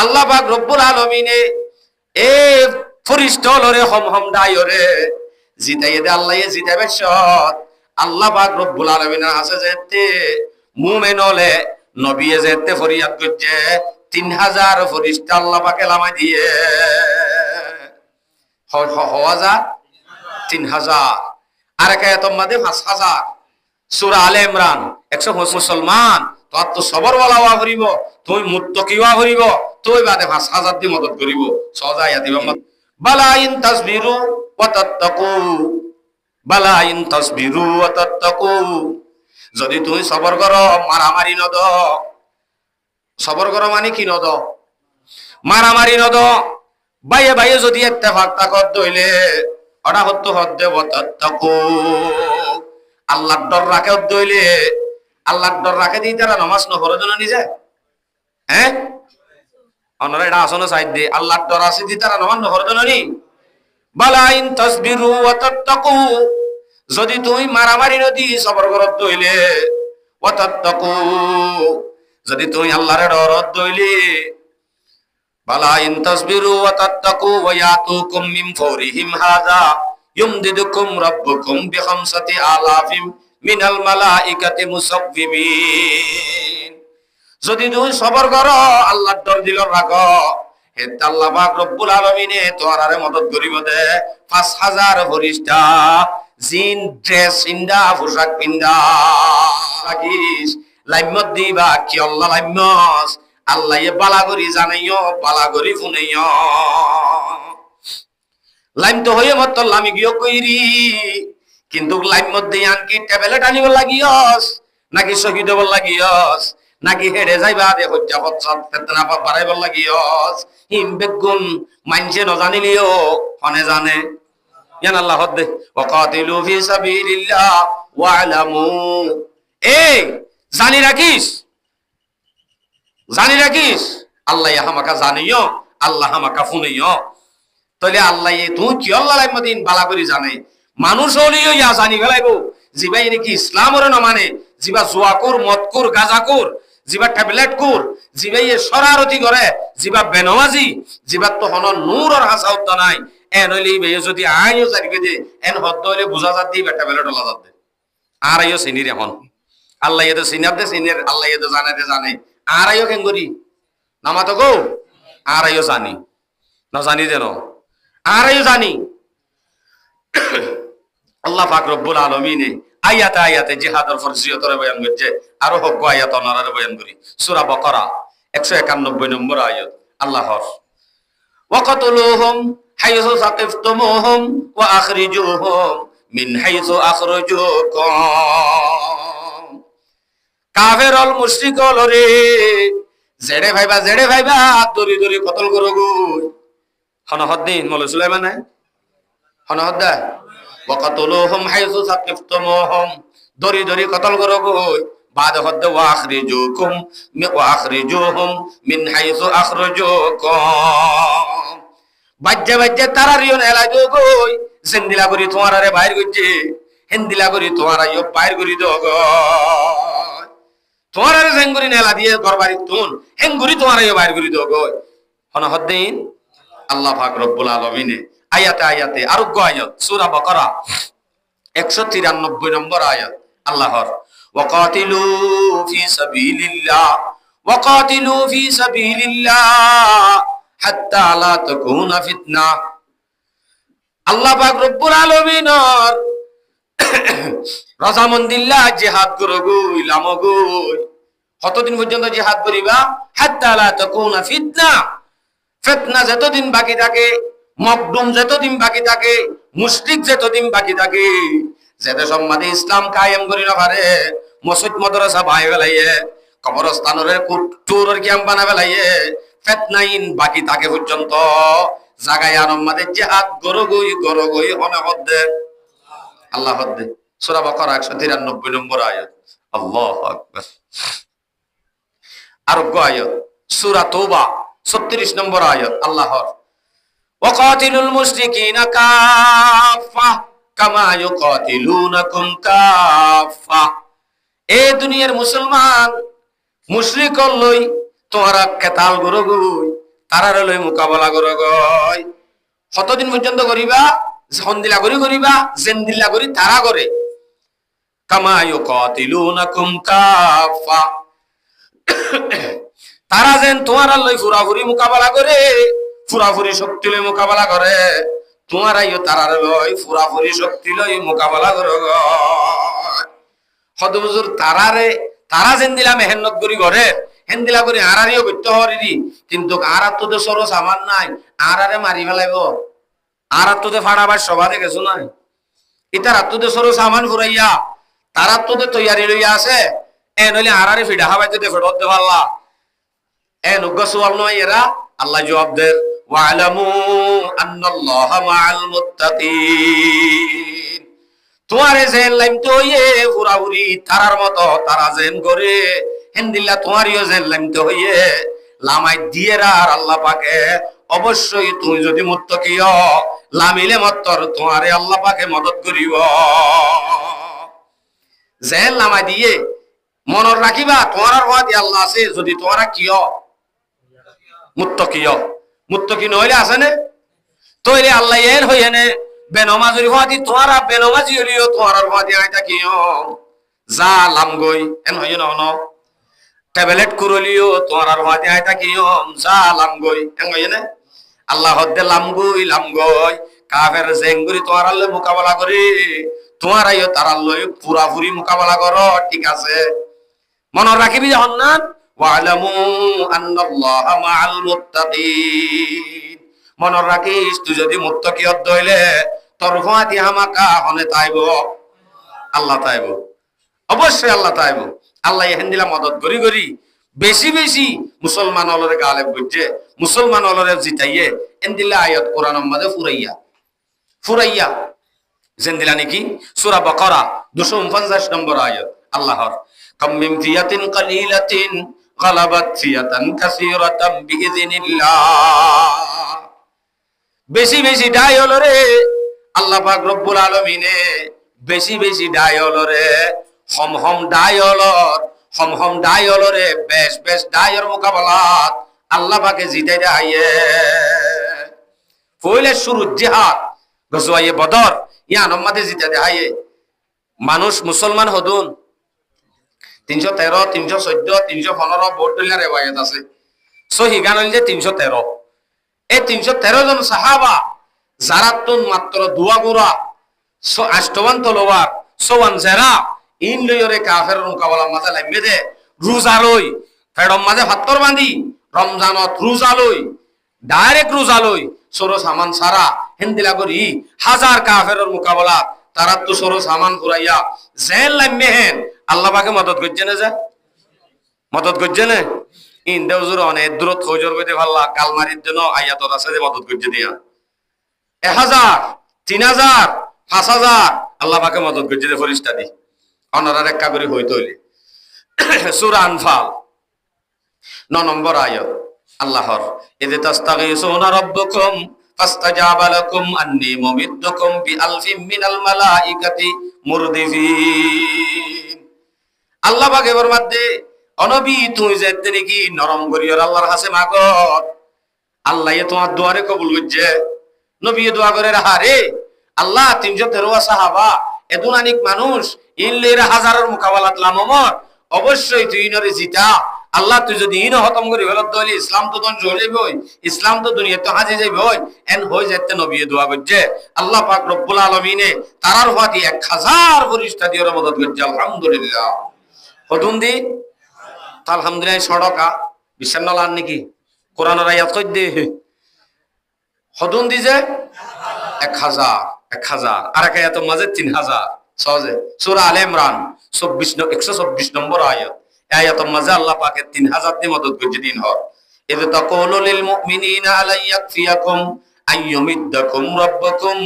আল্লাহ পাক রব্বুল আলামিনে এ ফরিস্টলরে হম ডাইরে জিতাইয়ে দে আল্লাহ জিতাবে সৎ আল্লাহ পাক রব্বুল আলামিনের আছে যেতে মুমিন হলে নবী যেতে ফরিয়াদ করছে 3000 ফরিস্তা আল্লাহ পাকে লামাই দিয়ে হওয়া যা 3000 আর একায়াতম মাদে 5000 সূরা আলে ইমরান 100 মুসলমান তো সবর ওয়ালা ওয়া করিব তুই মুত্তাকি ওয়া করিব তুই বাদে 5000 দি মদদ করিব সজায়া দিবা বালা ইন তাসবিরু ওয়া তাত্তাকু বালা ইন তাসবিরু ওয়া তাত্তাকু যদি তুই সবর করো মারামারি নদ সবর করো মানে কি নদ মারামারি নদ বাইয়ে বাইয়ে যদি ইত্তেফাক তাকত দইলে ওটা হত্য হদ্দে ওয়া তাত্তাকু আল্লাহর ডর রাখে দইলে আল্লাহর ডর রাখে দিই তারা নামাজ নহর জন্য নিজে হ্যাঁ অনরা এটা আসলে সাইড দে আল্লাহর ডর আছে দি তারা নামাজ নহর জন্য নি বালা ইন তাসবিরু ওয়া তাত্তাকু যদি তুমি মারামারি নদী সবর করত দইলে ওয়া তাত্তাকু যদি তুমি আল্লাহর ডর দইলে বালা ইন তাসবিরু ওয়া তাত্তাকু ওয়া ইয়াতুকুম মিন ফাওরিহিম হাযা ইউমদিদুকুম রাব্বুকুম বিখামসাতি আলাফিম মিনাল মালাইকাতি মুসাওবিমিন যদি তুমি সবর করো আল্লাহর ডর দিল রাখো হে আল্লাহ পাক রব্বুল আলামিনে তোরারে মদদ করিব দে 5000 ফরিস্তা জিন ড্রেস ইন্দা পোশাক পিন্দা রাখিস লাইমত দিবা কি আল্লাহ লাইমস আল্লাহ এ বালা করি জানাইও বালা করি ফুনাইও লাইম তো হয়ে মত লামি গিয়ে কইরি কিন্তু লাইম মধ্যে আনকি ট্যাবলেট আনিব লাগিয়স নাকি শহীদ হব লাগিয়স নাকি হেডে যাইবা দে হজ্জা বচ্চা ফেতনা বাড়াইব লাগিয়স হিম বেগুন মানছে ন জানিলিও হনে জানে ইয়ান আল্লাহ হদ্দে ওয়াকাতিলু ফি সাবিলিল্লাহ ওয়ালামু এই জানি রাখিস আল্লাহ হামাকা জানিও আল্লাহ হামাকা ফুনিও তাহলে আল্লাহ তুই কি আল্লাহ লাইমদিন বালা করি জানে মানুষ হলিও ইয়া জানি ফেলাইব জিবা নাকি ইসলামরে না মানে জিবা জুয়াকুর মদকুর গাজাকুর জিবা ট্যাবলেট কুর জিবা শরারতি করে জিবা বেনমাজি জিবা তো হন নূরর হাসাউত নাই এন হইলি বে যদি আইও জানিবে দে এন হদ্দ হইলে বুঝা যাত দি ট্যাবলেট লা যাত দে আর আইও সিনির এখন আল্লাহ এত সিনার দে সিনির আল্লাহ এত জানে আর আইও কেন করি নামা তো গো আর আইও জানি না জানি দেন আর আইও জানি আল্লাহ পাক রব্বুল আলামিনে আয়াতে জিহাদের ফরজিয়তরে বয়ান করছে আরো হক আয়াত অনারে বয়ান করি সূরা বাকারা 191 নম্বর আয়াত আল্লাহর ওয়াকাতুলুহুম হাইসু সাকিফতুমুহুম ওয়া আখরিজুহুম মিন হাইসু আখরাজুকুম কাফেরল মুশরিকল রে জেড়ে ভাইবা দরি কতল করো গো হনহদ্দিন মৌলা সুলাইমান হনহদ্দা ওয়াকাতুলুহুম হাইসু সাকিফতুমুহুম দরি কতল করো গো বাদ হদ্দ ওয়া আখরিজুহুম মিন হাইসু আখরাজুকুম বাজ্জে তারারিও এলাই দো গো জিন্দিলা করি তোমার আরে বাইর গইছে হিন্দিলা করি তোমার আইও বাইর করি দো গো তোমার আরে জেঙ্গুরি নেলা দিয়ে ঘরবাড়ি তুন হেঙ্গুরি তোমার আইও বাইর করি দো গো হনহদ্দিন আল্লাহ পাক রব্বুল আলামিনে আয়াতে আরোগ্য আয়াত সূরা বাকারা 193 নম্বর আয়াত আল্লাহর ওয়াকাতিলু ফি সাবিলিল্লাহ হাত্তা লা তাকুনা ফিতনা আল্লাহ পাক রব্বুল আলামিনের রাজামন্দিল্লাহ জিহাদ করো গই লামো গই কতদিন পর্যন্ত জিহাদ করিবা হাত্তা লা তাকুনা ফিতনা যতদিন বাকি থাকে মকদুম যতদিন বাকি থাকে মুশরিক যতদিন বাকি থাকে যেতে সম্মাদে ইসলাম কায়েম করি না পারে মসজিদ মাদ্রাসা ভাই ফেলাইয়ে কবরস্থানের কুটুরের ক্যাম্প বানা ফেলাইয়ে ফিতনাইন বাকি থাকে পর্যন্ত জাগায় আনমাদের জিহাদ গরগই হনে হদ্দে আল্লাহ হদ্দে সূরা বাকারা 193 নম্বর আয়াত আল্লাহু আকবার আরোগ্য আয়াত সূরা তওবা 36 নম্বর আয়াত আল্লাহর ওয়াকাতিলুল মুশরিকিনা কাফা কামা ইউকাতিলুনাকুম কাফা এ দুনিয়ার মুসলমান মুশরিক লই তোমরা কেতাল গরগুই তারারে লই মোকাবেলা করে গয় কতদিন পর্যন্ত করিবা সন্দিলা করিবা জেন্দিলা করি তারা করে কামা ইউকাতিলুনাকুম কাফা তারা যেন তোমার লই ফুরাফুরি মোকাবেলা করে ফুরাফুরি শক্তি লই মোকাবেলা করে তোমার আইও তারার লই ফুরাফুরি শক্তি লই মোকাবেলা করে কত বছর তারা যেন দিলা মেহনত করি করে হেন্দিলা করি আরারিও করতে হরি কিন্তু আর তো সরস আমার নাই আরে মারি ফেলাইব আর তো ফাড়াবার সভা দেখেছো নাই ইতার আত্মদে সরস সামান ফুরাইয়া তার আত্মদে তৈয়ারি লইয়া আছে এ নইলে আরারে ফিডা হাবাইতে দে ফেরত দে পারলা এ নুগসওয়াল নয় এরা আল্লাহ জবাব দেন ওয়ালামু আন্নাল্লাহা মাআল মুত্তাকিন তোমারে জেন লাইম তো ইয়ে ফুরাফুরি তারার মতো তারা জেন করে হেন্দিল্লা তোমারিও জেন লাইম তো হইয়ে লামাই দিয়েরা আর আল্লাহ পাকে অবশ্যই তুমি যদি মুত্তাকি হও লামিলে মত্তর তোমারে আল্লাহ পাকে মদত করিব জেন লামাই দিয়ে মনত রাখিবা তোমার ওয়াদি আল্লাহ আছে যদি তোমরা কিও মুত্তাকি নইলে আছে নে তইলে আল্লাহ এর হইনে বেনমাজুরি ওয়াদি তোমরা বেনমাজি হলিও তোমার ওয়াদি আইতা কিও যা লাম গই এন হই না ট্যাবলেট কুরলিও তোমার ওয়াদি আইতা কিও যা লাম গই এন হই না আল্লাহ হদ্দে লাম গই কাফের জেঙ্গুরি তোমার আল্লাহ মোকাবেলা করি তোমার আইও তার আল্লাহ পুরাপুরি মোকাবেলা করো ঠিক আছে মনে রাখিবি যখন না ওয়ালামু আন্নাল্লাহা মাআল মুত্তাকিন মনে রাখিস তুই যদি মুত্তাকি হইলে তোর ফাতি হামাকা হনে তাইব আল্লাহ তাইব অবশ্যই আল্লাহ তাইব আল্লাহ হেন্দিলা মদত গরি বেশি মুসলমান হলরে গালেব বুঝছে মুসলমান হলরে জিতাইয়ে এন্দিলা আয়াত কোরআনের মধ্যে ফুরাইয়া জেন্দিলা নাকি সূরা বাকারা 249 নম্বর আয়াত আল্লাহর কাম মিন ফিয়াতিন কালিলাতিন গালাবাত ফিয়াতান কাসীরাতাম বিইذনিল্লাহ বেশি ডাই হলো রে আল্লাহ পাক রব্বুল আলামিনে বেশি ডাই হলো রে হম ডাই হলো রে বেশ ডাইয়ের মোকাবেলাত আল্লাহ পাকে জিতাই দেয় পয়লে শুরু জিহাদ গজওয়ায়ে বদর ইয়া নমাদে জিতাই দেয় মানুষ মুসলমান হদুন 313 314 315 ভোট দিলে রেওয়ায়াত আছে সহি গান হইল যে 313 এই 313 জন সাহাবা যারা তো মাত্র দুয়া গোরা আষ্টবান তলোয়ার সোয়ান জেরা ইন লইরে কাফের মোকাবেলা মাঝে লাগবে দে রোজা লই ফেডম মাঝে ফাত্তর বাঁধি রমজানত রোজা লই ডাইরেক্ট রোজা লই সরো সামান সারা হেন্দিলা করি হাজার কাফের মোকাবেলা তারা তো সরো সামান ফুরাইয়া জেল লাইমেহেন আল্লাহ পাকে মদত করছে না যা মদত করছে না ইন দেউজুর অনেক দূরত খোঁজর কইতে পারলা কালমারির জন্য আয়াত আছে যে মদত করছে দিয়া 1000 3000 5000 আল্লাহ পাকে মদত করছে যে ফেরেশতা দি অনরা রেখা করে হইতে হইলে সূরা আনফাল 9 নম্বর আয়াত আল্লাহর ইদ তাস্তাগিসুনা রাব্বাকুম ফাস্তাজাবা লাকুম আন্নী মুমিদ্দুকুম বিআলফিম মিনাল মালাইকাতি মুরদিফিন আল্লাহ পাক এর মধ্যে অনবী তুই যেতে নাকি নরম করিয়র আল্লাহর কাছে মাগত আল্লাহ তোমার দোয়ারে কবুল করছে নবী দোয়া করে হারে আল্লাহ 313 সাহাবা এদুনানিক মানুষ ইল্লের হাজারের মোকাবেলাত লামমর অবশ্যই তুই নরে জিতা আল্লাহ তুই যদি ইন খতম করি ফেলত দলি ইসলাম তো ধ্বংস হয়ে যাবে ইসলাম তো দুনিয়াতে হাজে যাবে এন হয়ে যেতে নবী দোয়া করছে আল্লাহ পাক রব্বুল আলামিনে তারার ফাতি 1000 ফেরেশতা দিয়ে মদদ করছে আলহামদুলিল্লাহ কতদিন দি আলহামদুলিল্লাহ সড়কা বিশান্নলান নাকি কোরআনের আয়াত কই দে কতদিন দি যে 1000 আর এক আয়াতের মাঝে 3000 সহজে সূরা আলে ইমরান 124 নম্বর আয়াত আয়াতের মাঝে আল্লাহ পাকের 3000 দিয়ে মদদ করছে দিন হর ইদ তাকুলু লিল মুমিনিনা আলা ইয়াকফিয়াকুম আইয়ুমিদ্দাকুম রাব্বুকুম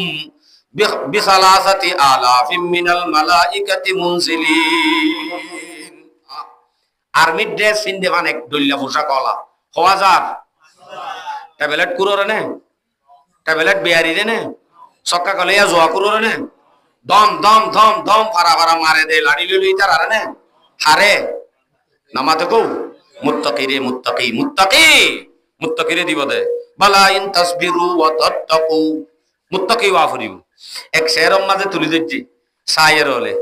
বিসালাসাতি আলাফিম মিনাল মালাইকাতি মুনজিলিন আর্মি ড্রেস পিনতে অনেক দল্লা পোশাক কলা হাজার ট্যাবলেট কুরোরে নে ট্যাবলেট বিয়ারি রে নে সক্কা কলেয়া জোয়া কুরোরে নে দম ফারা মারে দে লাড়ি লই তার আরে নে হারে নামাতে কো মুত্তাকি মুত্তাকিরে দিব দে বালা ইন তাসবিরু ওয়া তাত্তাকু মুত্তাকি ওয়া ফরিব এক শেরম মাঝে তুলি দিচ্ছি শায়ের হলে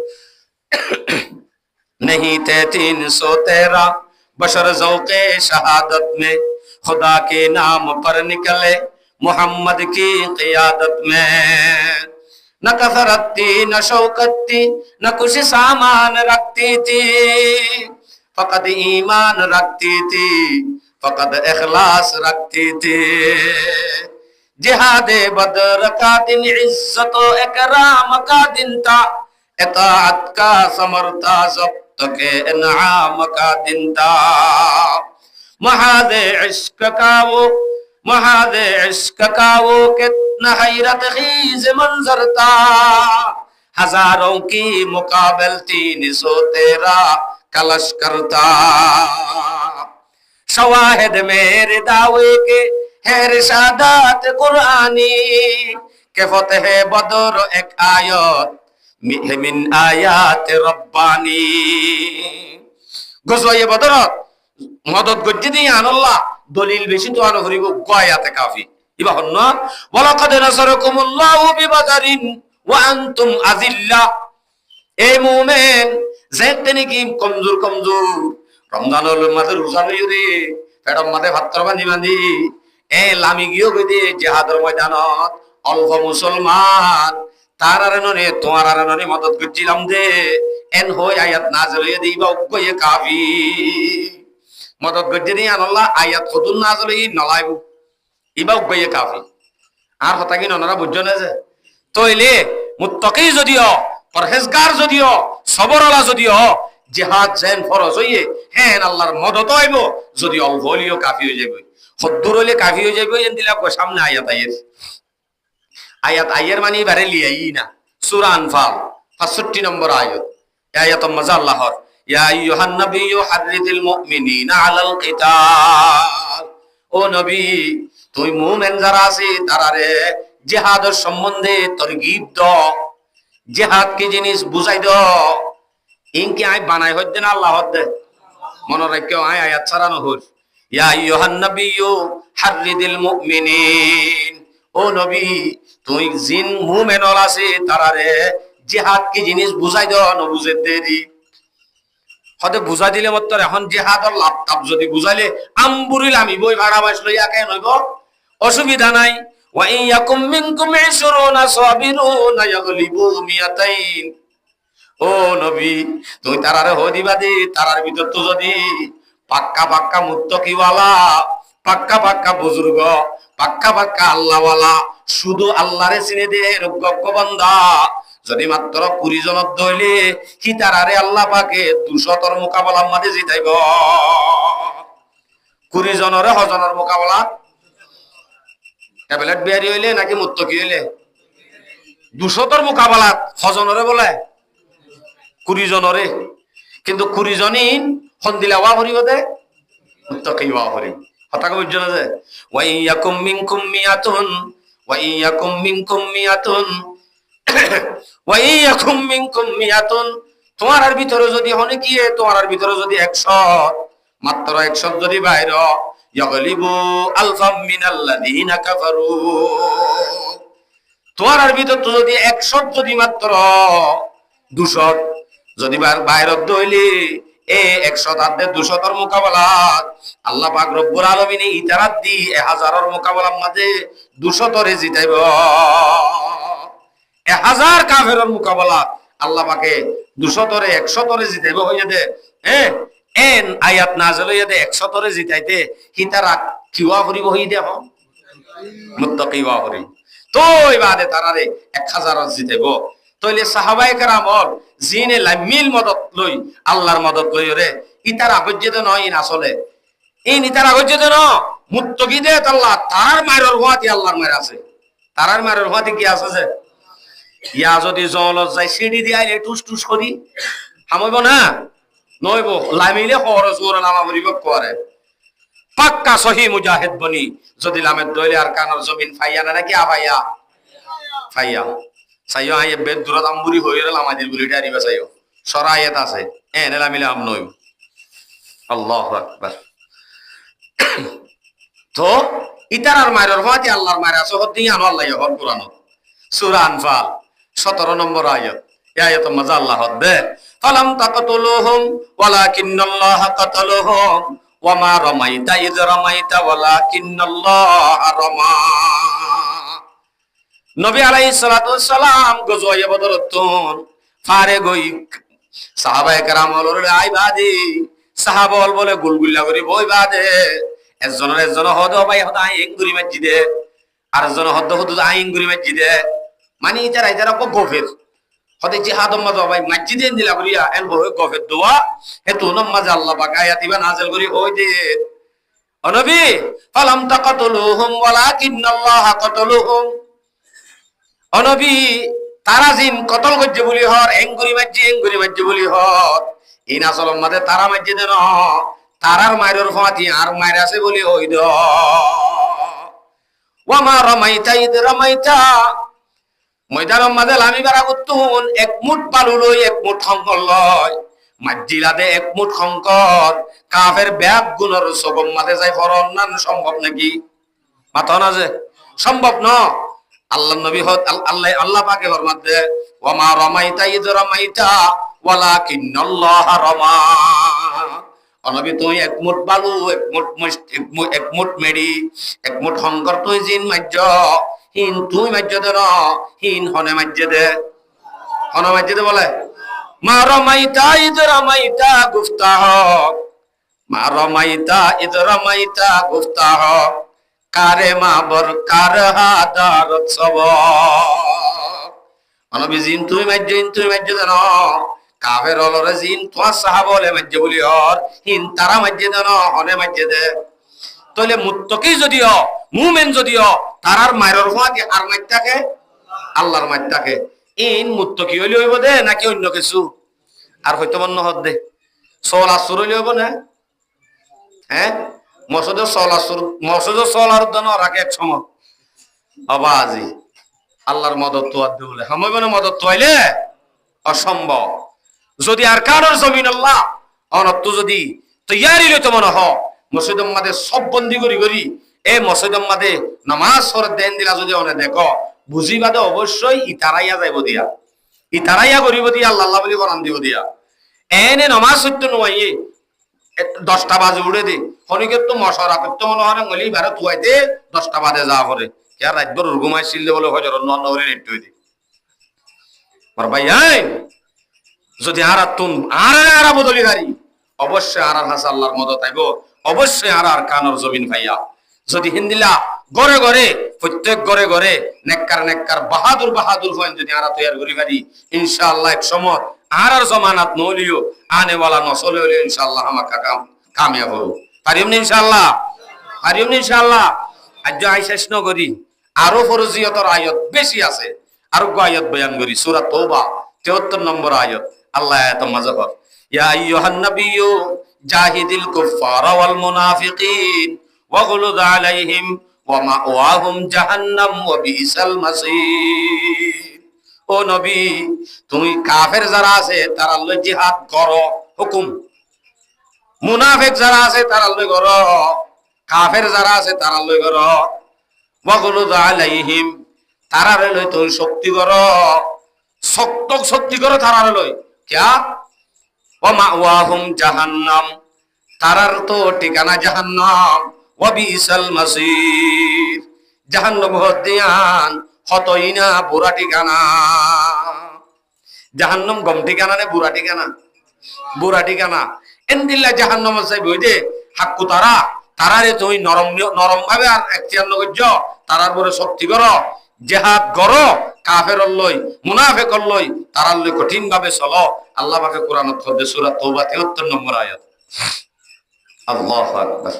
नहीं थे 313 बशर ज़ौक़े शहादत में खुदा के नाम पर निकले मोहम्मद की क़ियादत में न कसरत थी न शौकत थी न कुछ सामान रखती थी फकत ईमान रखती थी फकत इखलास रखती थी जिहाद बदर का दिन इज्जत व इकराम का दिन था इताअत का समर था के इनाम का दिन था महादे इश्क का वो कितना हैरत खीज मंजर था हजारों की मुकाबल 313 कलश करता शवाहिद मेरे दावे के है रिशादात कुरानी के फतेह बदर एक आयत মিন আয়াত রব্বানি গজওয়ে বদরত মদদ গজ্জি দিয়ে আনাল্লাহ দলিল বেশি তো আনো হরিব গয়াতে কাফি ইবা হন্ন ওয়ালাকাদ নাসারাকুমুল্লাহু বিবাদারিন ওয়া আনতুম আযিল্লা এ মুমিন যেতেনি কি কমজোর রমজানুল মাঝে রোজা লইরে পেটম মাঝে ভাত বান্ধি এ লামি গিয়ে গইতে জিহাদের ময়দানত অল্প মুসলমান তারারে ননে তোমার ননে মদত করছিলাম দে এন হই আয়াত নাযিল হয়ে দিবা উগয়ে কাফি মদত করতে দি আল্লাহ আয়াত খুদুন নাযিল হই নলাইব ইবা উগয়ে কাফি আর কথা কি ননরা বুঝছো না যে তইলে মুত্তাকি যদিও পরহেজগার যদিও সবরওয়ালা যদিও জিহাদ যেন ফরজ হইয়ে হেন আল্লাহর মদত হইব যদি অল্প হলিও কাফি হয়ে যাবে খদ্দুর হইলে কাফি হয়ে যাবে এন দিলা সামনে আয়াত আয়াত আয়ের মানে বারে লিয়াই না সূরা আনফাল 65 নম্বর আয়াত আয়াত মজা আল্লাহর ইয়া আইয়ুহান নাবিয়্যু হাররিদিল মুমিনিনা আলাল কিতাল ও নবী তুই মুমিন যারা আছে তারারে জিহাদের সম্বন্ধে তরগিব দাও জিহাদ কি জিনিস বুঝাই দাও ইনকি আই বানাই হদ্দে না আল্লাহ হদ্দে মনে রাখিও আই আয়াত ছাড়া নহর ইয়া আইয়ুহান নাবিয়্যু হাররিদিল মুমিনিন ও নবী তুই জিন মুমিনল আছে তারারে জিহাদ কি জিনিস বুঝাই দাও ন বুঝে দেরি হতে বুঝাই দিলে মত এখন জিহাদর লাভ তাপ যদি বুঝাইলে আমবুরিল আমি বই ভাড়া মাস লইয়া কেন হইব অসুবিধা নাই ওয়া ইয়াকুম মিনকুম 20 সাবিরুনা ইয়াগলিবু মিয়াতাইন ও নবী তুই তারারে হদিবা দে তারার ভিতর তো যদি পাক্কা মুত্তাকিওয়ালা পাক্কা বুজুর্গ পাক্কা আল্লাহওয়ালা শুধু আল্লাহরে চিনে দে রজ্ঞ বান্দা যদি মাত্র 20 জনত দইলে কি তারারে আল্লাহ পাকে 200 মোকাবেলার মাঝে জিতাইব 20 জনরে হজনের মোকাবেলা ট্যাবলেট বিয়ারি হইলে নাকি মুত্তাকি হইলে 200 মোকাবেলা হজনরে বলে 20 জনরে কিন্তু 20 জনই হন্দিলা ওয়া হরিব দে মুত্তাকি ওয়া হরিব হতাকে বুঝছো না যে ওয়াইয়াকুম মিনকুম মিয়াতুন ওয়াইয়াকুম মিনকুম মিয়াতুন তোমার ভিতরে যদি হনে কি তোমার ভিতরে যদি 100 মাত্র 100 যদি বাইর ইয়াগলিবু আলফাম মিনাল্লাযিনা কাফারু তোমার ভিতর তো যদি 100 যদি মাত্র 200 যদি বাইর দইলি এ 100 তাদের 200 মোকাবেলা আল্লাহ পাক রব্বুল আলামিন ইতারাত দি 1000 মোকাবেলার মাঝে 200 রে জিতাইব 1000 কাফেরের মোকাবেলা আল্লাহ পাকে 200 রে 100 রে জিতাইব হইয়া দে এন আয়াত নাযিল হইয়া দে 100 রে জিতাইতে হিতারা কিওয়া করিব হই দে মুত্তাকি ওয়া করিব তো ইবাদে তারারে 1000 জিতাইব তইলে সাহাবায়ে কেরামর জিনে লামিল মদত লই আল্লাহর মদত লই রে ইতার আগজ্জে নয় না আসলে এই নিতার আগজ্জে ন মুত্তাকি দে আল্লাহ তার মায়ের হওয়াতে আল্লাহর মায়ের আছে তারার মায়ের হওয়াতে কি আছে যে ইয়া যদি জলত যাই সিঁড়ি দিয়ে আইলে টুস করি হামইব না নইব লামিলে খরচ ওর নামা বলিব করে পাক্কা সহি মুজাহিদ বনি যদি লামের দইলে আর কানর জমিন ফাইয়া না নাকি আবাইয়া ফাইয়া সাইও আইয়ে বেদ দূরত আমবুরি হইরে লামাদির বুলিটা আনিবা সাইও সরায়াত আছে নেলা মিলে আম নইব আল্লাহু আকবার তো ইতার আর মায়ের ফাতি আল্লাহর মায়ের আছে হতে আনো আল্লাহ হল কোরআন সূরা আনফাল 17 নম্বর আয়াত। এই আয়াত মজা আল্লাহ দে ফালাম তাকতুলুহুম ওয়ালাকিন্নাল্লাহা কাতালুহুম ওয়া মা রামাইতা ইয রামাইতা ওয়ালাকিন্নাল্লাহা রামা। নবী আলাইহিস সালাতু ওয়াস সালাম গজওয়ে বদরতুন ফারে গই সাহাবায়ে কেরাম হলরে আই বাদে সাহাবল বলে গুলগুল্লা করি বই বাদে একজন হদ ভাই হদ আই ইংগুরি মসজিদে আর জন হদ হদ আই ইংগুরি মসজিদে মানে ইতারা কো গফের হদে জিহাদ মজ ভাই মসজিদে দিলা করিয়া এল বই গফের দোয়া হেতু নামাজ আল্লাহ পাক আয়াতিবা নাযিল করি ওই দে ও নবী ফালাম তাকাতুলুহুম ওয়ালাকিন্নাল্লাহা কাতালুহুম। ও নবী তারা জিন কতল করছে বলি হর এঙ্গুরি মাজ্জি বলি হর ইন আসল মাঝে তারা মাজ্জি দেন তারার মায়ের ফাতি আর মায়ের আছে বলি ওই দ ওয়া মা রামাইতা ইদ রামাইতা ময়দানের মাঝে লামি বেড়া করতুন এক মুঠ বালু লই এক মুঠ শঙ্কর লয় মাজ্জিলাদে এক মুঠ শঙ্কর কাফের ব্যাগ গুণর সগম মাঝে যাই ফরন না সম্ভব নাকি মাথা না যে সম্ভব ন আল্লাহ নবী হত আল্লাহ পাকে ফরমাত দে ওয়া মা রামাইতা ইদ রামাইতা ওয়ালাকিন্নাল্লাহা রামা। অনবী তুই এক মুঠ বালু এক মুঠ মেডি এক মুঠ শঙ্কর তুই জিন মাজ্য হিন তুই মাজ্য দে ন হিন হনে মাজ্য দে হনে মাজ্য দে বলে মা রামাইতা ইদ রামাইতা গুফতাহ মা রামাইতা ইদ রামাইতা গুফতাহ কারে মা বর কার হাদার সব অনবী জিন তুই মাজ্য দে ন কাফের অলরে জিন তোয়া সাহাবলে মাজ্জে বলি হর হিন তারা মাজ্জে দেন হনে মাজ্জে দে তাহলে মুত্তাকি যদিও মুমিন যদিও তারার মায়ের ফাতি আর মাইতাকে আল্লাহর মাইতাকে ইন মুত্তাকি হইলে হইব দে নাকি অন্য কিছু আর হয়তো বন্য হদ দে সল আসর হইলে হইব না হ্যাঁ মসজিদে সল আর দন রাখে এক সময় আবাজি আল্লাহর মদত তো আদে বলে হামইব না মদত তো আইলে অসম্ভব যদি আর কারোর জমিন আল্লাহ অনত্ব যদি তৈয়ারি লইতে মনে হ মসজিদের মাঝে সব বন্দি করি এই মসজিদের মাঝে নামাজ পড়ে দেন দিলা যদি অনে দেখো বুঝিবাদে অবশ্যই ইতারাইয়া যাইব দিয়া ইতারাইয়া করিব দিয়া আল্লাহ আল্লাহ বলি কোরআন দিব দিয়া এনে নামাজ সত্য নয় 10টা বাজে উড়ে দে খনিকের তো মশরা করতে মনে হয় গলি বারে তুয়াইতে 10টা বাজে যা করে কে রাতভর ঘুমাইছিল বলে হজর নন করে নেট হই দে আর ভাই যদি আর বদলি গাড়ি অবশ্যই আর হাসা আল্লাহর মদত আইব অবশ্যই আর কানর জমিন ভাইয়া যদি হিন্দিলা গড়ে গড়ে প্রত্যেক গড়ে নেককার বাহাদুর হন যদি আর তৈয়ার করি পারি ইনশাআল্লাহ এক সময় আর জমানাত নলিও আনে ওয়ালা নসলে হলে ইনশাআল্লাহ আমাকে কামিয়াব হবো পারিম না ইনশাআল্লাহ আজ আইসাস নগরী আরো ফরজিয়তর আয়াত বেশি আছে আরো আয়াত বয়ান করি সূরা তওবা 73 নম্বর আয়াত আল্লাহ আয়াত মাযফর ইয়া আইয়ুহান নাবিয়্যু জাহিদিল কুফফারা ওয়াল মুনাফিকিন ওয়াগলুদ আলাইহিম ওয়া মাওয়াহুম জাহান্নাম ওয়া বিসাল মাসীর। ও নবী তুমি কাফের যারা আছে তারা লই জিহাদ করো হুকুম মুনাফিক যারা আছে তারা লই করো কাফের যারা আছে তারা লই করো ওয়াগলুদ আলাইহিম তারা লই তুই শক্তি করো শক্তি করো তারা লই क्या ওয়া মাওয়াহুম জাহান্নাম তারার তো ঠিকানা জাহান্নাম ওয়া বিসাল মাসীর জাহান্নাম হদিয়ান হতইনা বুড়া ঠিকানা জাহান্নাম গম ঠিকানা নে বুড়া ঠিকানা এন্দিল্লা জাহান্নাম আছে বইদে হাক্কু তারারে তুই নরম ভাবে আর এখতিয়ার নগজ্য তারার পরে শক্তি করো জিহাদ করো কাফের লই মুনাফিক লই তারার লই কঠিন ভাবে চলো আল্লাহ পাকে কোরআনত কইতে সূরা তওবা 73 নম্বর আয়াত আল্লাহু আকবার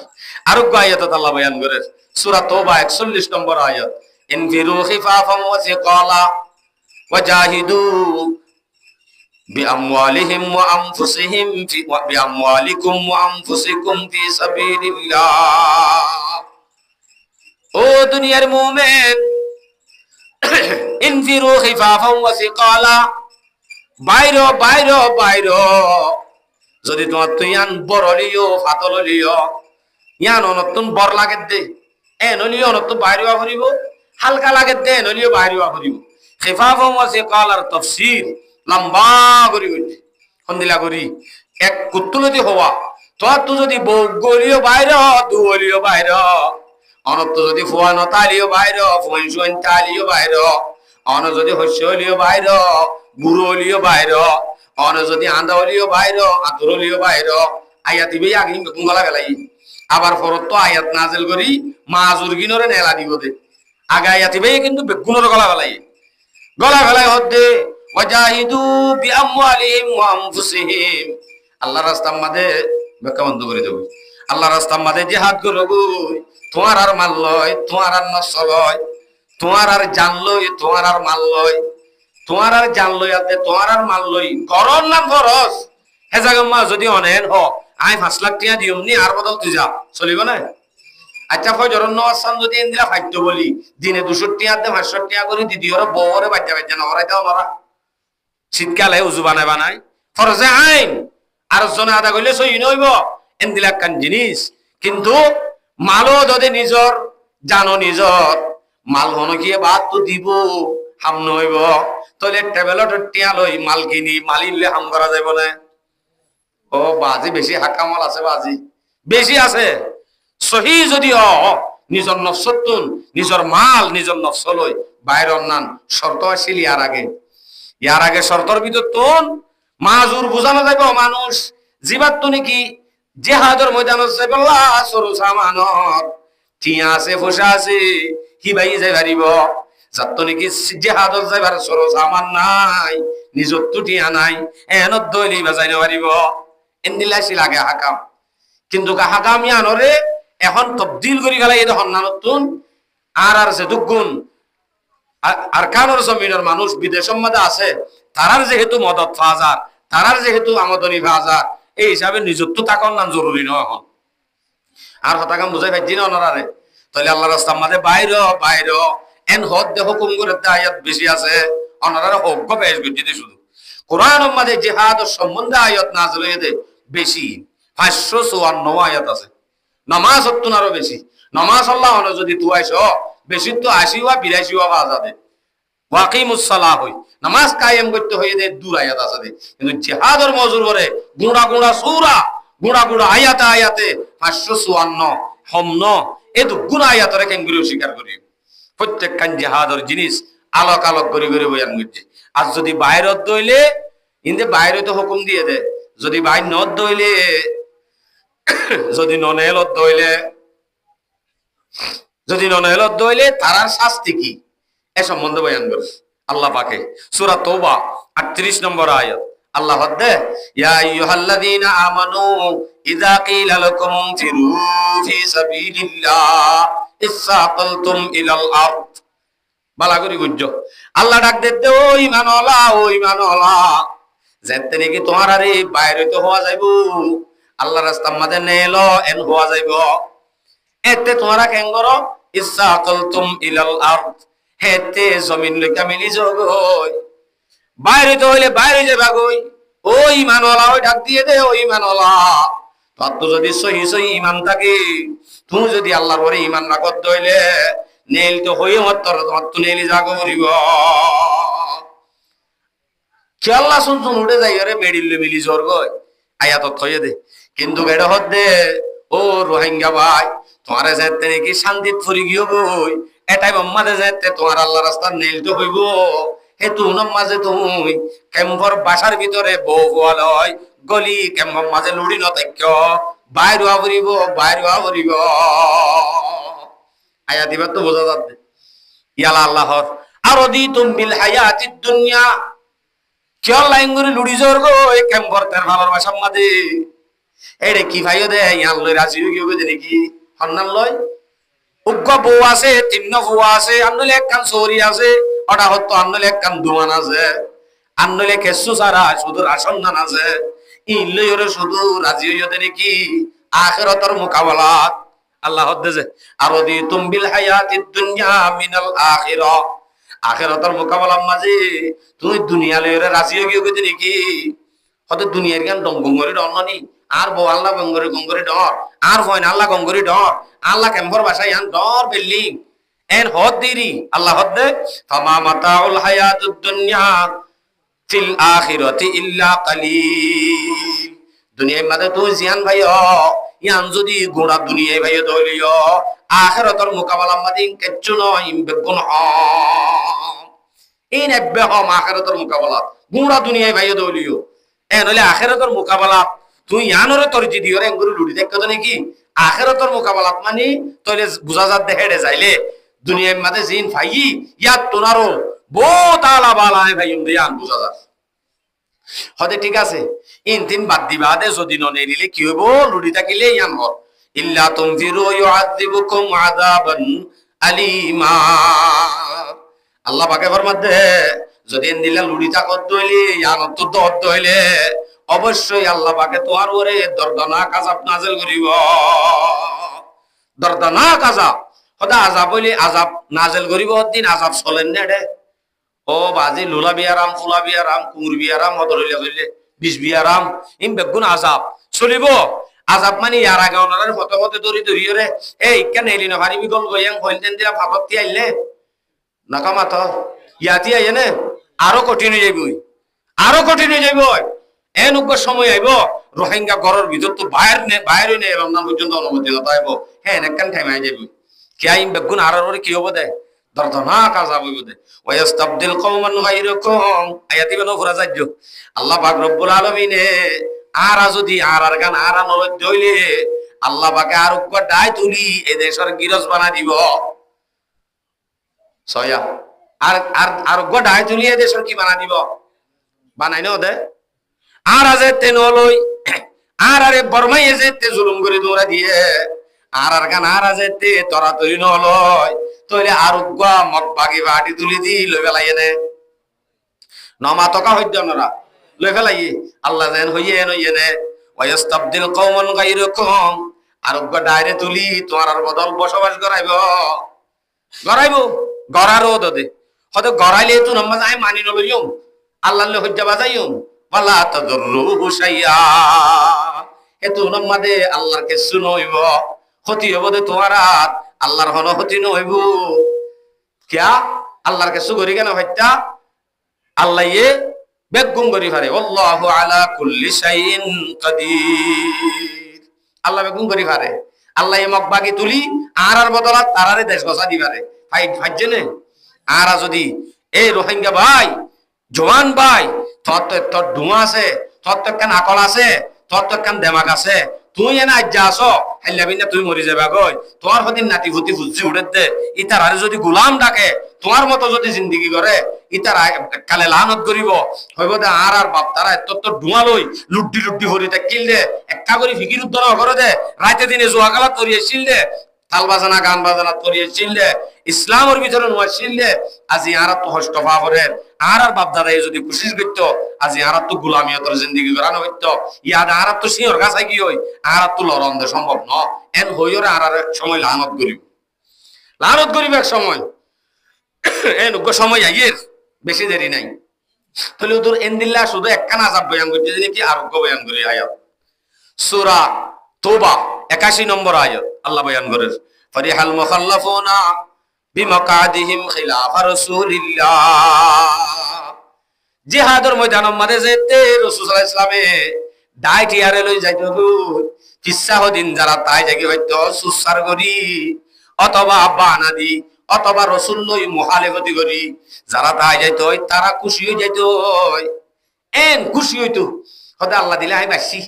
আর আয়াতত আল্লাহ বয়ান করে সূরা তওবা 41 নম্বর আয়াত ইনফিরু খিফাফাম ওয়া সিকালা ওয়াজাহিদু বিআমওয়ালিহিম ওয়া আনফুসিহিম বিআমওয়ালিকুম ওয়া আনফুসিকুম ফি সাবিলিল্লাহ। ও দুনিয়ার মুমিন ইনফিরু খিফাফাম ওয়া সিকালা বাইরো যদি তোমার তুই ইয়ান বড় লিও ফাতল লিও ইয়ান নতুন বর লাগে দে নলিও অনত বাইরে ফুরিব হালকা লাগে দে নলিও বাইরে ফুরিব খেফাফম আছে কালার তফসির লম্বা করি কইছে সন্দিলা করি এক কুতুলতি হওয়া তো যদি গলিও বাইরে দুলিও বাইরে অনত যদি ফুয়ানো তালিও বাইরে ফুয়ান তালিও বাইরে অন যদি হস্যলিও বাইরে বুড়লিও বাইরে অন যদি আন্দালিও বাইরে আতরলিও বাইরে আয়াতি বে আগে গলা গেলাই আবার ফরত তো আয়াত নাজেল করি মাজুর গিনরে নেলা দিব দে আগে আয়াতি বে কিন্তু বেগুনর গলা গলাই হদ্দে ওয়াজাহিদু বিআমওয়ালিহিম ওয়া আনফুসিহিম আল্লাহ রাস্তার মাঝে ব্যাখ্যা বন্ধ করে দেব আল্লাহ রাস্তার মাঝে জিহাদ করো তোমার আর মাল লয় তোমার আর নফস লয় তোমার আর জান লয় তোমার আর মাল লয় তোমার আর জান লই আতে তোমার আর মাল লই করন না খরচ হেজাগম্মা যদি অনেন হ আই 5 লাখ টাকা দিওমনি আর বদল তুই যা চলিব না আচ্ছা ফজরন নওয়াসান যদি ইন্দিরা ফাইতো বলি দিনে 200 টাকা দে 500 টাকা করে দিদি ওরা বউরে বাচ্চা না ওরাই দাও ওরা শীতকালে উজু বানায় ফরজে আইন আর জনে আদা করলে সই নইব ইন্দিলা কান জিনিস কিন্তু মালও যদি নিজর জানো নিজর মাল হনকিয়ে বাদ তো দিব হাম নইব তাহলে টেবলত টিয়া লই মাল কিনি মালিলে হাম করা যাইব না ও বাজি বেশি হাকামল আছে বাজি বেশি আছে সহি যদি নিজর নফসতুন নিজর মাল নিজর নফস লই বাইর অন্যান শর্ত আসিল ইয়ার আগে শর্তর ভিতর তোন মাজুর বুঝানো যাইব মানুষ জিবাত তো নাকি জেহাদের ময়দান যাইবল্লা সরু সামানর টিয়া আছে ফসা আছে হিবাই যাই পারিব যাত নাকি জেহাদত যাইবার সরু সামান নাই নিজত তো টিয়া নাই এনত দইলি বাজাই না পারিব এন্দিলাইছি লাগে হাকাম কিন্তু হাকাম ইয়ানরে এখন তবদিল করি ফেলাই এই হন্নানতুন আর যে দুগুণ আর কানোর জমিনের মানুষ বিদেশের মধ্যে আছে তারার যেহেতু মদত ফাজার তারার যেহেতু আমদানি ফাজার এই হিসাবে নিজত্ব থাকার নাম জরুরি নয় এখন আর হতাকাম বুঝাই পাইছি না ওনারে তাহলে আল্লাহ রাস্তার মাঝে বাইরে এন হদ দে হুকুম করে আয়াত বেশি আছে ওনারা হজ্ঞ পেশ করতে শুধু কোরআনের মাঝে জিহাদ সম্বন্ধে আয়াত নাযিল হয়েছে বেশি 554 আয়াত আছে নামাজ হতো আরো বেশি নামাজ আল্লাহ যদি তুয়াইছ বেশি তো 80 বা 82 বা আজাদে ওয়াকিমুস সালাহ হই নামাজ কায়েম করতে হয়ে দে দূর আয়াত আছে কিন্তু জিহাদের মজুর করে গুড়া সূরা গুড়া আয়াতে 554 হমন এই তো গুণা আয়াতরে কেঙ্গুরি স্বীকার করি প্রত্যেকখান জিহাদের জিনিস আলোক করে বয়ান করছে আর যদি বাইরত দইলে ইন্দে বাইরে তো হুকুম দিয়ে দে যদি বাইর নদ দইলে যদি ননেলত দইলে তারার শাস্তি কি এ সম্বন্ধে বয়ান করে আল্লাহ পাকে সূরা তওবা 38 নম্বর আয়াত আল্লাহ হদ্দে ইয়া আইয়ুহাল্লাযীনা আমানু ইযা কিলা লাকুম ফিরু ফি সাবিলিল্লাহ ইসসাকালতুম ইলাল আরদ বালা করি গুজ্জ আল্লাহ ডাক দিতে ও ঈমানওয়ালা যেতে নাকি তোমার আরে বাইরে তো হওয়া যাইবো আল্লাহ রাস্তার মাঝে নেলো এন হওয়া যাইব এতে তোমরা কেন করো ইসসাকালতুম ইলাল আরদ হেতে জমিন লইকা মিলি জগই বাইরে তো হইলে বাইরে যাবা গই ও ঈমানওয়ালা ওই ডাক দিয়ে দে ও ঈমানওয়ালা তো যদি সহি ঈমান থাকে তুমি যদি আল্লাহর উপরে ঈমান না করতে হইলে নেল তো হই মতর তো নেলি জাগো মরিব কি আল্লাহ শুনছুন উঠে যাই রে মেডিলে মিলি জর্গই আয়াত থইয়ে দে কিন্তু বেড়ে হদ্দে ও রোহিঙ্গা ভাই তোমার যেতে নাকি শান্তি ফুরি গিয়ে বই এটাই মাঝে যেতে তোমার আল্লাহ রাস্তার নেল তো হইব হেতু মাঝে তুমি কেম্পর বাসার ভিতরে বউ গোয়ালয় গলি কেম্পর মাঝে লুড়ি নতাক্য বাইর হওয়া ফুরিব আয়া দিবার তো বোঝা যাচ্ছে ইয়ালা আল্লাহর আরো দি তুম বিল হায়াতিদ দুনিয়া কেউ লাইন করে লুড়ি জোর গো কেম্পর তার ভালোবাসার মাঝে এরে কি ভাইও দে ইয়ান লই রাজি হয়ে গিয়ে দেখি হন্নান লয় উগ্র বউ আছে তিন্ন বউ আছে আন্নলে একখান সৌরি আছে ওটা হতো আন্নলে একখান দুমান আছে আন্নলে কেসু সারা শুধু রাসন্ধান আছে ইল্লই ওরে শুধু রাজি হইতে নাকি আখিরাতের মোকাবেলা আল্লাহ হদ্দে যে আরো দি তুমবিল হায়াতিদ দুনিয়া মিনাল আখিরা আখিরাতের মোকাবেলার মাঝে তুমি দুনিয়া লইরে রাজি হয়ে গিয়ে নাকি হয়তো দুনিয়ার গান ডঙ্গম করে অন্যনি আর বউ আল্লাহ গঙ্গরি গঙ্গরি ডর আর হয় না আল্লাহ গঙ্গরি ডর আল্লাহ কেম্বর বাসায় আন ডর বিল্ডিং এন হদ দিরি আল্লাহ হদ দে ফামা মাতাউল হায়াতুদ দুনিয়া ফিল আখিরাতি ইল্লা কালিল দুনিয়ার মধ্যে তুই জিয়ান ভাইও ইয়ান যদি গোড়া দুনিয়ায় ভাইও দলিও আখিরাতের মোকাবেলা মাদিন কিচ্ছু নয় বেগুন এই নেবে হম আখিরাতের মোকাবেলা গোড়া দুনিয়ায় ভাইও দলিও এ নইলে আখিরাতের মোকাবেলা তুই ইয়ানরে তোর যদি ওরে এঙ্গুরি লুড়ি দেখ কথা নাকি আখিরাতের মোকাবেলা মানে তোরে বুঝা যাত দেহেড়ে যাইলে দুনিয়ার মধ্যে জিন ভাই ইয়াত তোনারও বহুত আলা বালায় ভাই ইয়ান বুঝা যাত হতে ঠিক আছে ইন তিন বাদ দিবা দে যদি ননে নিলে কি হইব লুড়ি থাকিলে ইয়ান হর ইল্লা তুমফিরু ইউআযিবুকুম আযাবান আলিমা আল্লাহ পাকে ফরমাতে যদি ইন দিলা লুড়ি তাকত দইলে ইয়ান তো দত দইলে অবশ্যই আল্লাহ পাকে তোমার ওরে দর্দনাক আযাব নাযিল করিব দর্দনাক আযাব হদা আযাব হইলে আযাব নাযিল করিব দিন আযাব চলেন না রে ও বাজি লুলা বিয়ারাম ফুলা বিয়ারাম কুমুর বিয়ারাম হদরইলে কইলে বিষ বিয়ারাম ইম বেগুন আযাব চলিব আযাব মানে ইয়ার আগে ওনার হতে হতে দরি দরি রে এই কেন এলি না ভারি বিগল গয়াং হইলতেন দিলা ভাবতি আইলে নাকামা তো ইয়াতি আইনে আরো কঠিন হয়ে যাইবই আরো কঠিন হয়ে যাইব এন উগ্র সময় আইব রোহিঙ্গা ঘরের ভিতর তো বাইরে নেই রমজান পর্যন্ত অনুমতি না তাইব হ্যাঁ একখান টাইম আই যাইব কে আইম বেগুন আর কি হবো দে দর্দনাক আযাব হইব দে ওয়াস্তাবদিল কওমান গায়রাকুম আয়াতি বানো ফুরা যাজ্জ আল্লাহ পাক রব্বুল আলামিনে আর যদি আর গান আর নরদ দইলে আল্লাহ পাকে আর উগ্র ডাই তুলি এই দেশের গিরজ বানা দিব সয়া আর আর আর উগ্র ডাই তুলি এই দেশের কি বানা দিব বানাই ন দে আর আজে তেন লই আর আরে বর্মাই এসে তে জুলুম করে দৌড়া দিয়ে আর গান আর আজে তে তরা তরি ন লয় তইলে আর উগ্র মগ বাগি বাটি তুলি দি লই বেলাই এনে নমা তকা হইদ নরা লই ফেলাই আল্লাহ যেন হইয়ে নইয়েনে ওয়াস্তাবদিল কওমান গায়রাকুম আর উগ্র ডাইরে তুলি তোমার আর বদল বসবাস করাইব গরারও দদে হয়তো গরাইলে তো নামাজ আই মানি নলইম আল্লাহ লে হজ্জা বাজাইম ওয়ালা তাদরুহু শাইয়া এতো নামাদে আল্লাহর কে শুনইব ক্ষতি হইব দে তোমার আল্লাহর হন ক্ষতি নইব কিয়া আল্লাহর কে সুগরি কেন হত্যা আল্লাহ এ বেগুম করি পারে আল্লাহু আলা কুল্লি শাইইন কাদির আল্লাহ বেগুম করি পারে আল্লাহ এ মকবাগি তুলি আর বদলাত তারারে দেশ গসা দি পারে ফাইজনে আর যদি এই রোহিঙ্গা ভাই জওয়ান ভাই তোর ডুমা আছে তোর তো কেন আকল আছে তোর তো কেন দেমাগ আছে তুই এনে আজ্জা আছো হাইলাবি না তুই মরি যাবা গই তোর হদিন নাতি ভুতি বুঝছি উঠে দে ইতার আর যদি গোলাম ডাকে তোমার মতো যদি জিন্দগি করে ইতার কালে লানত করিব হইব দে আর বাপ তারা তোর তো ডুমা লই লুড্ডি লুড্ডি হরিতে কিল দে একা করে ফিকির উদ্ধার করে দে রাতে দিনে জোয়া গালা তরিয়ে ছিল দে তাল বাজানা গান বাজানা তরিয়ে ছিল দে ইসলামের ভিতরে নোয়া ছিল দে আজি আর তো হস্তফা করে আর বাপ দাদাই যদি কোশিশ করত আজি আর তো গোলামিয়তর জিন্দগি করানো হইতো ইয়াদ আর তো সিংহর কাছে কি হই আর তো লড়ন দে সম্ভব ন এন হইরে আর সময় লানত করিব এক সময় এন উগ্র সময় আইয়ের বেশি দেরি নাই তাহলে তোর এন্দিল্লা শুধু একখানা আযাব বয়ান করতে জানি কি আর উগ্র বয়ান করি আয়াত সূরা তওবা 81 নম্বর আয়াত আল্লাহ বয়ান করে ফরিহাল মুখাল্লাফুনা বিমাকাদিহিম খিলাফা রাসূলিল্লাহ জিহাদের ময়দানের মাঝে যেতে রাসূল সাল্লাল্লাহু আলাইহি ওয়াসাল্লামে ডাইটিয়ারে লই যাইতো কিচ্ছা দিন যারা তাই জায়গা হইতো সুসার করি অথবা বানাদি অথবা রাসূল লই মুখালেফতি করি যারা তাই যাইতো তারা খুশি হই যাইতো এন খুশি হইতো হদা আল্লাহ দিলে আই বাসি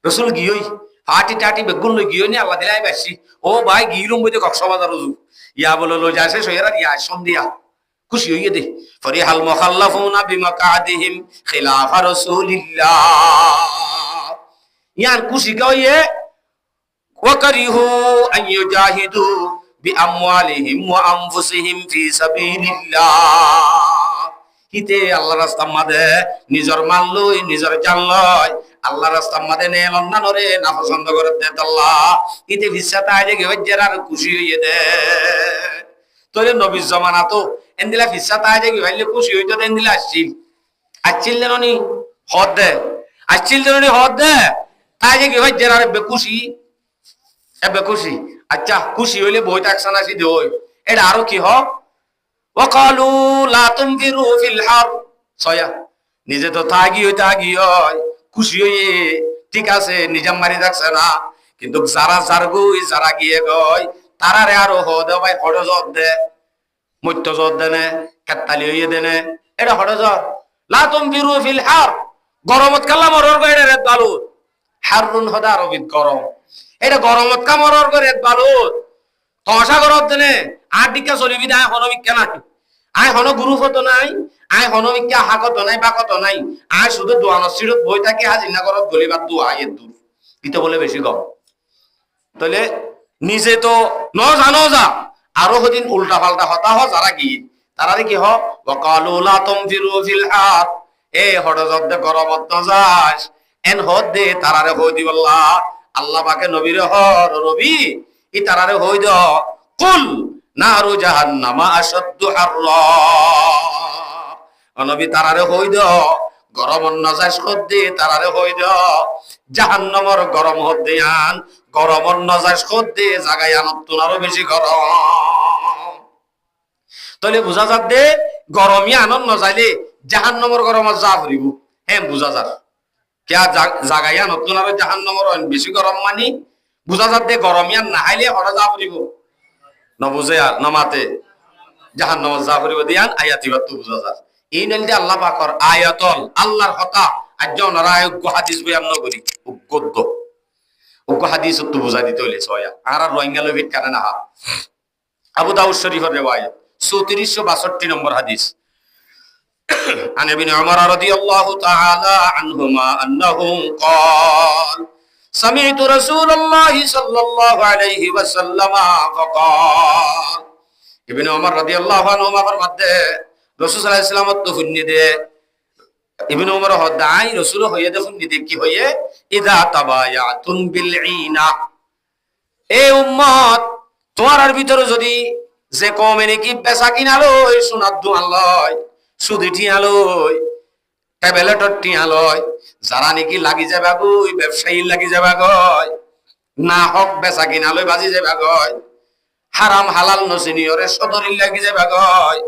রাসূল গিয়ই হাটি টাটি বেগুন লই গিয়ই নি আল্লাহ দিলে আই বাসি ও ভাই গিরুম বইতে কক্সবাজার রুজু ইয়া বলে লই যাইছে সইরা ইয়া সন্ধিয়া খুশি হইয়ে দে ফরিহাল মুখাল্লাফুনা বিমাকাদিহিম খিলাফা রাসূলিল্লাহ ইয়ার খুশি কইয়ে ওয়াকারিহু আন ইউজাহিদু বিআমওয়ালিহিম ওয়া আনফুসিহিম ফি সাবিলিল্লাহ হিতে আল্লাহর রাস্তার মাঝে নিজের মাল লই নিজের জান লই আল্লাহর রাস্তার মাঝে নে লন্না নরে না পছন্দ করে দে আল্লাহ হিতে বিশ্বাস আইলে গেজের আর খুশি হইয়ে দে তোরে নবীর জামানা তো এন্দিলা ফিসা তাই যে ভাইলে খুশি হইতো এন্দিলা আসছিল দেননি হদ দে আসছিল দেননি হদ দে আজ কি হয় যারা বেকুশি বেকুশি আচ্ছা খুশি হইলে বই থাকছে না সিদ্ধ হই এটা আরো কি হোক ওয়াকালু লা তুনফিরু ফিল হার ছয়া নিজে তো থাকি হয় খুশি হইয়ে ঠিক আছে নিজাম মারি থাকছে না কিন্তু যারা জারগুই যারা গিয়ে গয় তারারে আরো হ দে ভাই হড়জত দে মত্যজত দেনে কাত্তালি হইয়ে দেনে এটা হড়জত লা তুনফিরু ফিল হার গরমত কাল্লা মরর গয় রে বালুত হারুন হদা আরবিত গরম এটা গরমত কা মরর গয় রে বালুত তসা গরত দেনে আর দিকে চলিবি আয় হনবিজ্ঞা নাই আয় হন গুরু হতো নাই আয় হনবিজ্ঞা হাকত নাই বাকত নাই আয় শুধু দোয়ানো সিরত বই থাকে হাজিনা করত গলিবার দোয়া এর দূর দিতে বলে বেশি গম তাহলে নিজে তো ন জানো যা আরো হদিন উল্টা পাল্টা হতা হ যারা গিয়ে তারা কি হ ওয়াকালু লা তুনফিরু ফিল হার এ হড়জত দে গরমত ন যাস এন হদ দে তারারে হই দিবাল্লাহ আল্লাহ পাকে নবীরে হর রবি ই তারারে হই দ কুল নারু জাহান্নামা আশাদ্দু হাররা নবী তারারে হই দ গরম নজাস কদ্দে তারারে হই দ জাহান্নামর গরম হদ্দে আন গরম নজাস কদ্দে জাগায় আনতুন আরো বেশি গরম তাহলে বুঝা যাক দে গরমই আনন নজাইলে জাহান্নামর গরম যা ফুরিব হ্যাঁ বুঝা যাক কিয়া জাগাইয়া নতুন আরো জাহান্নামর বেশি গরম মানি বুঝা যাক দে গরমিয়া নাহাইলে হড়া যা ফুরিব নবুঝে আর নমাতে জাহান্নামত যা ফুরিব দিয়ান আয়াতিবাত তো বুঝা যাক এই নলদে আল্লাহ পাকর আয়াতল আল্লাহর হতা আজ নারায় হাদিস বয়ান নগরী গদ্য উগ্র হাদিস তো বুঝাই দিতে হইলে ছয়া আর রোহিঙ্গালো ভিট কানে না আবু দাউদ শরীফের রিওয়ায়াত 3462 নম্বর হাদিস عن ابن عمر رضي الله تعالى عنهما أنه قال سمعت رسول الله صلى الله عليه وسلم فقال ابن عمر رضي الله عنهما فرماتے رسول صلی اللہ علیہ وسلم تو ফুন্নি দে ইবনে উমর হদাই রাসূল হয়ে দে ফুন্নি দে কি হয়ে ইদা তাবায়াতুন বিল ঈনা এ উম্মত তোমার ভিতরে যদি যে কমে নাকি বেচা কিনা লয় সোনার দোয়ান লয় সুদি টিয়া লয় ট্যাবলেটর টিয়া লয় যারা নাকি লাগি যাবা গই ব্যবসায়ী লাগি যাবা গয় না হক বেচা কিনা লয় বাজি যাবা গয় হারাম হালাল নসিনিয়রে সদরি লাগি যাবা গয়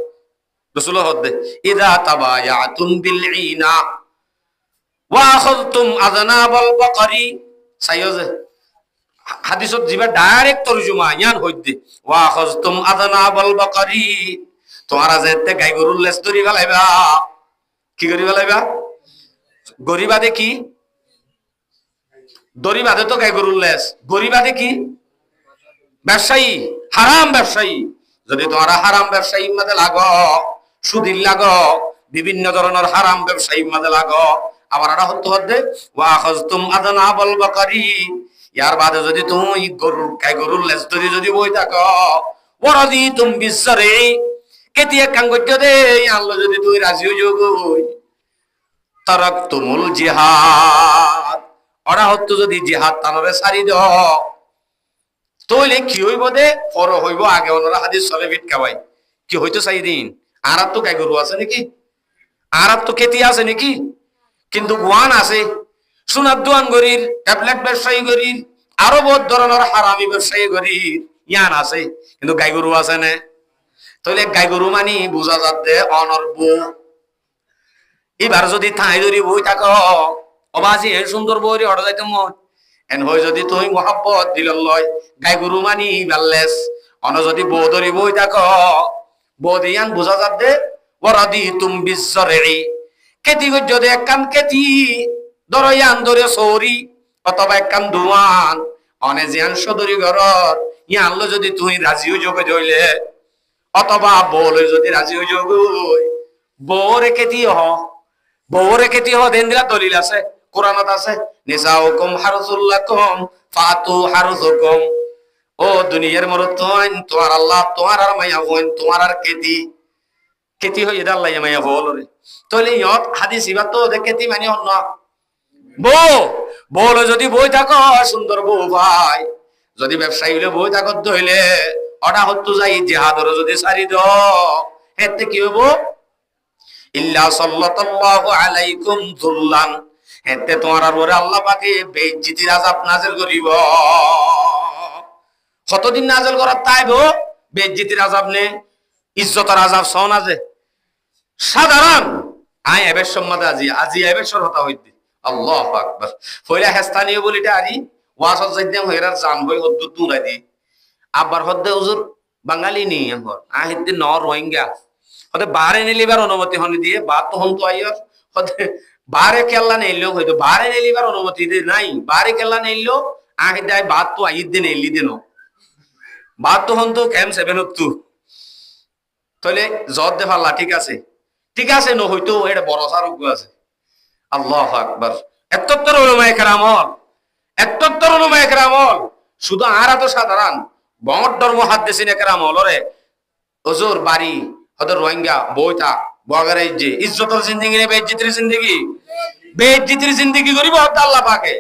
রাসূল হদে ইদা তাবায়াতুন বিল ঈনা ওয়া আখাযতুম আযনাবাল বাকরি সাইয়্যে হাদিসত জিবা ডাইরেক্ট তরজমা ইয়ান হইতে ওয়া আখাযতুম আযনাবাল বাকরি তোমরা যেতে গাই গরুর লেজ ধরি ফেলাইবা কি করি ফেলাইবা গরিবাদে কি দরিবাদে তো গাই গরুর লেজ গরিবাদে কি ব্যবসায়ী হারাম ব্যবসায়ী যদি তোমরা হারাম ব্যবসায়ী মধ্যে লাগো সুদিন লাগো বিভিন্ন ধরনের হারাম ব্যবসায়ী মধ্যে লাগো আবার এটা হতে হতে ওয়া আখাযতুম আযনাবাল বাকরি ইয়ার বাদে যদি তুমি গরুর গাই গরুর লেজ ধরি যদি বই থাকো ওয়ারাদিতুম বিসরি কেতিয়া কাঙ্গজ্য দে আল্লাহ যদি তুই রাজি হয়ে গই তারাকতুমুল জিহাদ ওরা হতো যদি জিহাদ তানরে সারি দাও তাহলে কি হইব দে পর হইব আগে ওনারা হাদিস চলে ভিট খাওয়াই কি হইতো চাই দিন আর তো গাই গরু আছে নাকি আর তো খেতি আছে নাকি কিন্তু গুয়ান আছে সোনার দোয়ান গরির ট্যাবলেট ব্যবসায়ী গরির আরো বহুত ধরনের হারামি ব্যবসায়ী গরির ইয়ান আছে কিন্তু গাই গরু আছে না তাহলে গাই গরু মানি বুঝা যাতে অনর্ব এবার যদি ঠাই ধরি বই থাকো অবাজি এ সুন্দর বই হড় যাইতে মন এন হই যদি তুই মহাব্বত দিল লয় গাই গরু মানি বাল্লেস অন যদি বউ ধরি বই থাকো বদিয়ান বুঝা যাতে ওরাদি তুম বিশ্বরে কেতি যদি একখান কেতি দরয়ান ধরে সৌরি অথবা একখান দুয়ান অনে জিয়ান সদরি ঘরর ইয়ানলো যদি তুই রাজিও যোগে ধইলে অথবা বলে যদি রাজি হয়ে যোগ বউরে কেতি হ দেন দিলা দলিল আছে কোরআনত আছে নিসাউকুম হারসুল্লাকুম ফাতু হারসুকুম ও দুনিয়ার মরদ তোমার আল্লাহ তোমার আর মাইয়া হইন তোমার আর কেতি হই এটা আল্লাহ মাইয়া হলরে তাহলে ইয়ত হাদিস ইবা তো কেতি মানে অন্য বলে যদি বই থাকো সুন্দর বউ ভাই যদি ব্যবসায়ী হইলে বই থাকো ধইলে ওটা হতো যাই জিহাদর যদি সারি দাও এতে কি হবো ইল্লা সাল্লাল্লাহু আলাইকুম যুল্লান এতে তোমার আর ওরে আল্লাহ পাকে বেইজ্জতির আযাব নাযিল করিব। কতদিন নাযিল করার তাইব বেইজ্জতির আযাব নে, ইজ্জতের আযাব সন আছে সাধারণ আই এবের সম্মাদে আজি এবের সরতা হইতে আল্লাহু আকবার। ফইলা হেস্তানীয় বলিটা আরি ওয়াসত যাইতাম হইরার জান হই হদ্দু তুরাই দি আবার হদ্দে হুজুর বাঙালি নি এখন আহিতে ন রোহিঙ্গা হতে বারে নিলিবার অনুমতি হনি দিয়ে বা তো হন তো আইয়র হতে বারে কেল্লা নেইলো হয়তো বারে নেলিবার অনুমতি দে নাই বারে কেল্লা নেইলো আহিতে আই বাত তো আইদ দিন এলি দিন বাত তো হন তো ক্যাম্প 7 তু তাহলে জদ দে ফাল্লা ঠিক আছে ন হইতো এটা বড় সারুগ্য আছে। আল্লাহু আকবার। এত্তর উলামায়ে কেরামল শুধু আরা তো সাধারণ বড় মুহাদ্দিসিনে কেরামল রে হুজুর বাড়ি হয়তো রোহিঙ্গা বইতা বগারে যে ইজ্জতের জিন্দেগি নে বেইজ্জতির জিন্দেগি করিব আল্লাহ পাকে।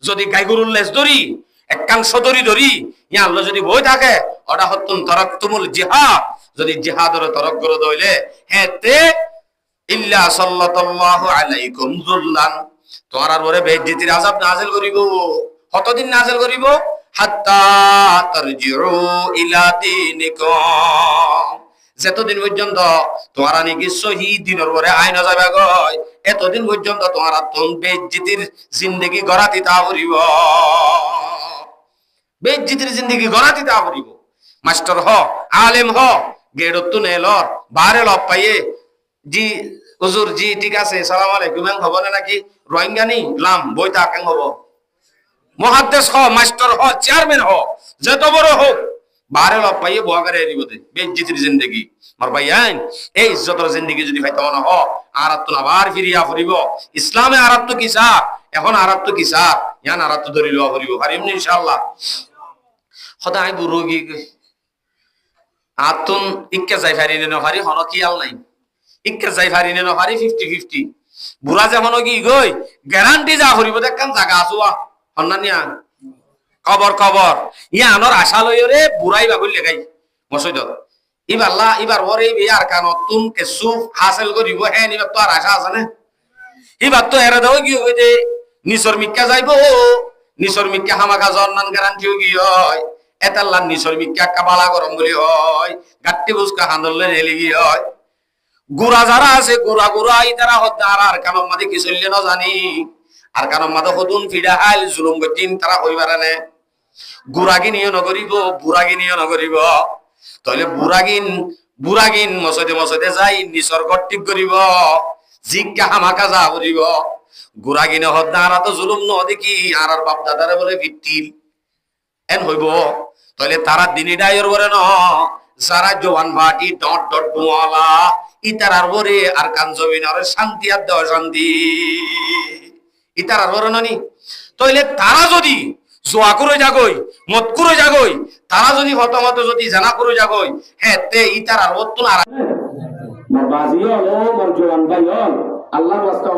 যদি গাইগরুল লেজ ধরি একাংশ ধরি ইয়া আল্লাহ যদি বই থাকে ওটা হতুন তারাকতুমুল জিহাদ, যদি জিহাদের তরক করে দইলে হেতে ইল্লা সাল্লাল্লাহু আলাইকুম যুল্লান তোমার আর ওরে বেইজ্জতির আযাব নাযিল করিব। কতদিন নাযিল করিব? হাত্তা তারজিউ ইলা দীনিকুম, যতদিন পর্যন্ত তোমারা নাকি শহীদ দিনের পরে আইন যাবে গয় এতদিন পর্যন্ত তোমারা তোম বেইজ্জতির জিন্দেগি গড়াতি তা করিব, বেইজ্জতির জিন্দেগি গড়াতি তা করিব। মাস্টার হ আলেম হ গেড়তু নেলর বারে লব পাইয়ে জি হুজুর জি ঠিক আছে সালাম আলাইকুম হব না নাকি রোহিঙ্গা নি লাম বইতা কেন হব। মুহাদ্দিস হ মাস্টার হ চেয়ারম্যান হ যত বড় হোক বারে লব পাইয়ে বগারে দিব দে বেইজ্জতির জিন্দেগি মার ভাই আইন এই ইজ্জতের জিন্দেগি যদি ভাই তেমন হ আরাত না আবার ফিরিয়া ফুরিব। ইসলামে আরাত তো কিসা এখন আরাত তো কিসা ইয়ান আরাত তো ধরিল ফুরিব পারিম ইনশাআল্লাহ। খোদাই বুরুগি আতুন ইক্কে যাই ফারি নে নহারি হন কিয়াল নাই ইক্কে যাই ফারি নে নহারি 50-50 বুড়া যে হন কি গই গ্যারান্টি যা হরিব দেখান জায়গা আসুয়া হন্নানিয়া কবর ইয়া আনর আশা লইরে বুড়াই বাবুল লেগাই মসজিদত ইবার ওরে বিয়ার কানতুন কেসু হাসিল করিব হে নিবার তো আর আশা আছে না ইবার তো এরা দাও কি হই যে নিসর মিক্কা যাইবো নিসর মিক্কা হামাকা জন্নান গ্যারান্টি কি হয় এতাল্লাহ নিসর মিক্কা কাবালা গরম বলি হয় গাট্টি বুসকা হান্দলে নেলিগি হয়। গুড়া যারা আছে গুড়া ইতারা হদ্দার আর কানম মাদি কি চললে না জানি আর কানম মাদে হদুন ফিডা হাইল জুলুম গদিন তারা হইবারে না গুড়াগিনিও নগরিব বুড়াগিনিও নগরিব তাহলে বুড়াগিন মসজিদে যাই নিসর গট্টিক করিব জিজ্ঞা হামাকা যা করিব গুড়াগিনে হদ্দার তো জুলুম ন দেখি আর বাপ দাদারে বলে ভিত্তিল এন হইব তাহলে তারা দিনী ডাইর বলে ন যারা জওয়ান ভাটি ডট ডুয়ালা ইতারার বরে আর কান জমিনের শান্তি আর দেওয়া শান্তি ইতারার বরে ননি তাইলে তারা যদি জোয়া করে যাগই মত করে যাগই তারা যদি হতমত যদি জানা করে যাগই হ্যাঁ তে ইতারার অতুন আর বাজিও ও মর জওয়ান ভাই আল্লাহর রাস্তা